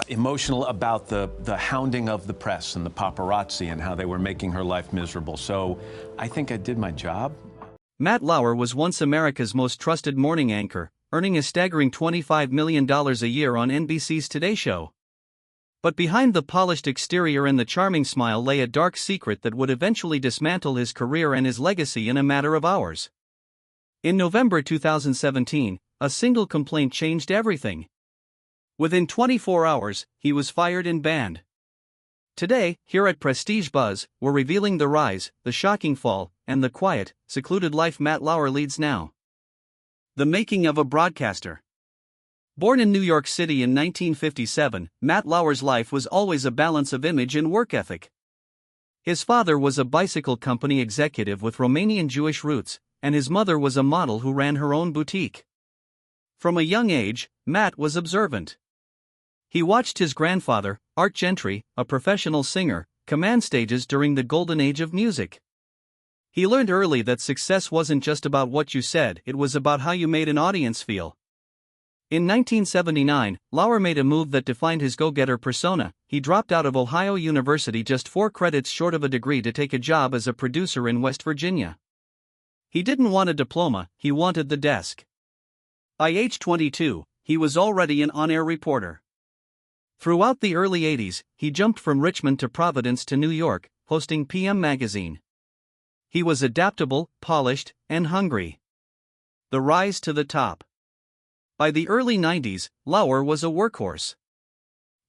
emotional about the hounding of the press and the paparazzi and how they were making her life miserable. So I think I did my job. Matt Lauer was once America's most trusted morning anchor, earning a staggering $25 million a year on NBC's Today Show. But behind the polished exterior and the charming smile lay a dark secret that would eventually dismantle his career and his legacy in a matter of hours. In November 2017, a single complaint changed everything. Within 24 hours, he was fired and banned. Today, here at Prestige Buzz, we're revealing the rise, the shocking fall, and the quiet, secluded life Matt Lauer leads now. The making of a broadcaster. Born in New York City in 1957, Matt Lauer's life was always a balance of image and work ethic. His father was a bicycle company executive with Romanian Jewish roots, and his mother was a model who ran her own boutique. From a young age, Matt was observant. He watched his grandfather, Art Gentry, a professional singer, command stages during the golden age of music. He learned early that success wasn't just about what you said, it was about how you made an audience feel. In 1979, Lauer made a move that defined his go-getter persona. He dropped out of Ohio University just 4 credits short of a degree to take a job as a producer in West Virginia. He didn't want a diploma, he wanted the desk. By age 22, he was already an on-air reporter. Throughout the early 80s, he jumped from Richmond to Providence to New York, hosting PM Magazine. He was adaptable, polished, and hungry. The rise to the top. By the early 90s, Lauer was a workhorse.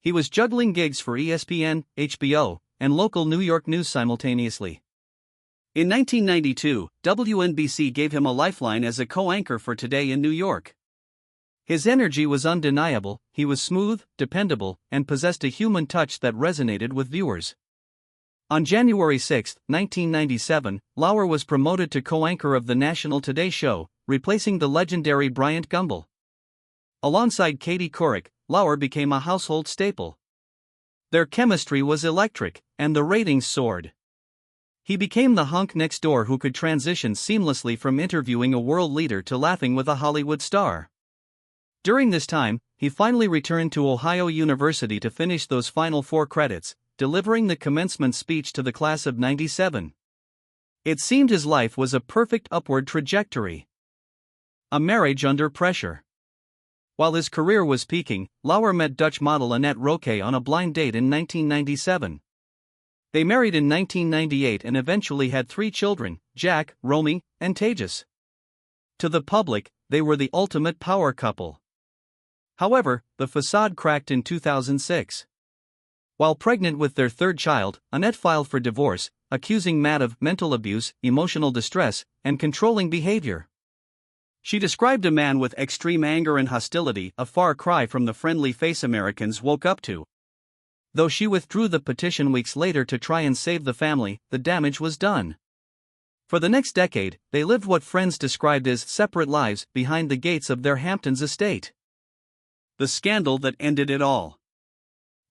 He was juggling gigs for ESPN, HBO, and local New York news simultaneously. In 1992, WNBC gave him a lifeline as a co-anchor for Today in New York. His energy was undeniable, he was smooth, dependable, and possessed a human touch that resonated with viewers. On January 6, 1997, Lauer was promoted to co-anchor of the national Today Show, replacing the legendary Bryant Gumbel. Alongside Katie Couric, Lauer became a household staple. Their chemistry was electric, and the ratings soared. He became the hunk next door who could transition seamlessly from interviewing a world leader to laughing with a Hollywood star. During this time, he finally returned to Ohio University to finish those final 4 credits, delivering the commencement speech to the class of '97. It seemed his life was a perfect upward trajectory. A marriage under pressure. While his career was peaking, Lauer met Dutch model Annette Roque on a blind date in 1997. They married in 1998 and eventually had 3 children, Jack, Romy, and Tejas. To the public, they were the ultimate power couple. However, the facade cracked in 2006. While pregnant with their 3rd child, Annette filed for divorce, accusing Matt of mental abuse, emotional distress, and controlling behavior. She described a man with extreme anger and hostility, a far cry from the friendly face Americans woke up to. Though she withdrew the petition weeks later to try and save the family, the damage was done. For the next decade, they lived what friends described as separate lives behind the gates of their Hamptons estate. The scandal that ended it all.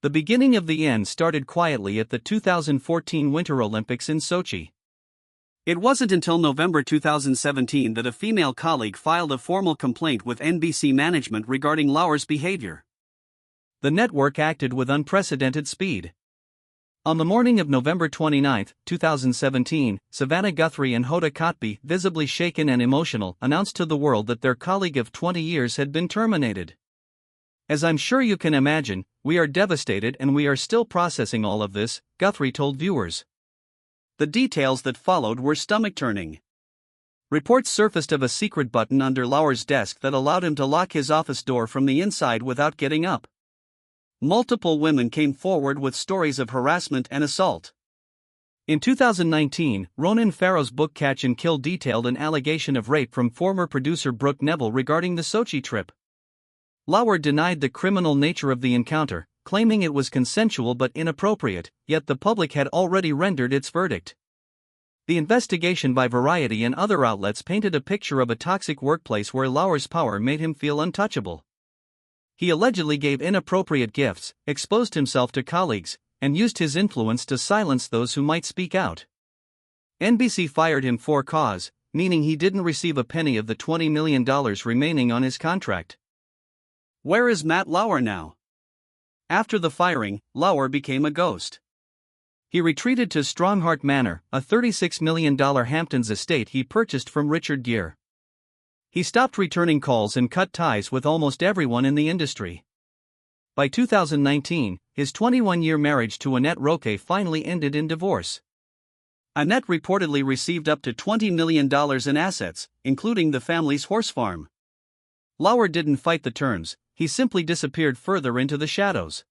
The beginning of the end started quietly at the 2014 Winter Olympics in Sochi. It wasn't until November 2017 that a female colleague filed a formal complaint with NBC management regarding Lauer's behavior. The network acted with unprecedented speed. On the morning of November 29, 2017, Savannah Guthrie and Hoda Kotb, visibly shaken and emotional, announced to the world that their colleague of 20 years had been terminated. As I'm sure you can imagine, we are devastated and we are still processing all of this, Guthrie told viewers. The details that followed were stomach-turning. Reports surfaced of a secret button under Lauer's desk that allowed him to lock his office door from the inside without getting up. Multiple women came forward with stories of harassment and assault. In 2019, Ronan Farrow's book Catch and Kill detailed an allegation of rape from former producer Brooke Neville regarding the Sochi trip. Lauer denied the criminal nature of the encounter, claiming it was consensual but inappropriate, yet the public had already rendered its verdict. The investigation by Variety and other outlets painted a picture of a toxic workplace where Lauer's power made him feel untouchable. He allegedly gave inappropriate gifts, exposed himself to colleagues, and used his influence to silence those who might speak out. NBC fired him for cause, meaning he didn't receive a penny of the $20 million remaining on his contract. Where is Matt Lauer now? After the firing, Lauer became a ghost. He retreated to Stronghart Manor, a $36 million Hamptons estate he purchased from Richard Gere. He stopped returning calls and cut ties with almost everyone in the industry. By 2019, his 21-year marriage to Annette Roque finally ended in divorce. Annette reportedly received up to $20 million in assets, including the family's horse farm. Lauer didn't fight the terms, he simply disappeared further into the shadows.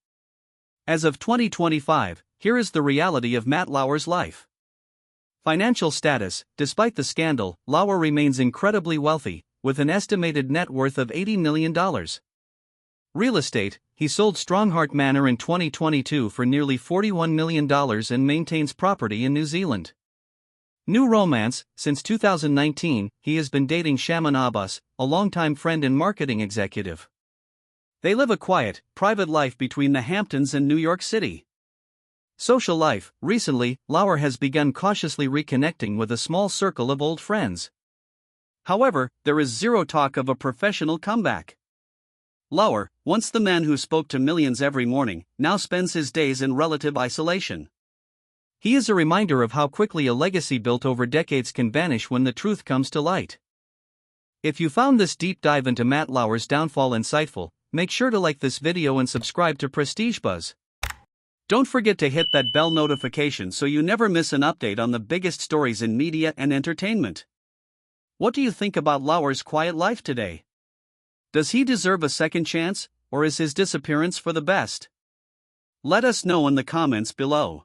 As of 2025, here is the reality of Matt Lauer's life. Financial status: despite the scandal, Lauer remains incredibly wealthy, with an estimated net worth of $80 million. Real estate: he sold Stronghart Manor in 2022 for nearly $41 million and maintains property in New Zealand. New romance: since 2019, he has been dating Shaman Abbas, a longtime friend and marketing executive. They live a quiet, private life between the Hamptons and New York City. Social life: recently, Lauer has begun cautiously reconnecting with a small circle of old friends. However, there is zero talk of a professional comeback. Lauer, once the man who spoke to millions every morning, now spends his days in relative isolation. He is a reminder of how quickly a legacy built over decades can vanish when the truth comes to light. If you found this deep dive into Matt Lauer's downfall insightful, make sure to like this video and subscribe to Prestige Buzz. Don't forget to hit that bell notification so you never miss an update on the biggest stories in media and entertainment. What do you think about Lauer's quiet life today? Does he deserve a second chance, or is his disappearance for the best? Let us know in the comments below.